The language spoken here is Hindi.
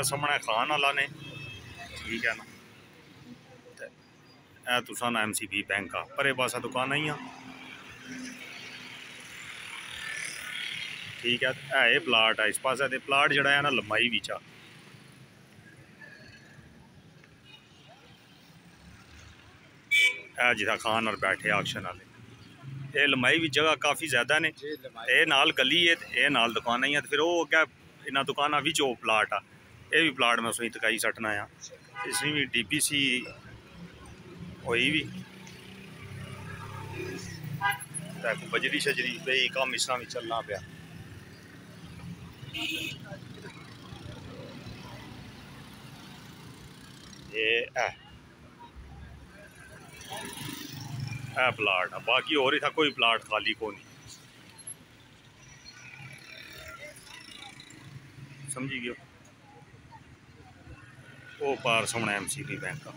सामने खान वाला ने, ठीक है ना। ए तुसा ना MCB बैंक आ परे पासा दुकान ही, ठीक है। ये प्लाट है इस पास, प्लाट जड़ा है ना लंबाई बिच आ, जिथा खान और बैठे ऑक्शन वाले, ये लंबाई भी जगह काफ़ी ज़्यादा ने। ये नाल गली है, ये नाल दुकान ही है, फिर वो अग्गै इन्होंने दुकाना बिच वो प्लाट आ, ये भी प्लाट मैं उसमें तकाई सट्टना आ, इसमें भी DPC होई भी बजरी शजरी पे कम इस तरह चलना पाया। ये प्लाट है, बाकी और ही था कोई प्लाट खाली को नहीं, समझी गयो। वो पार सोना MCB बैंक का।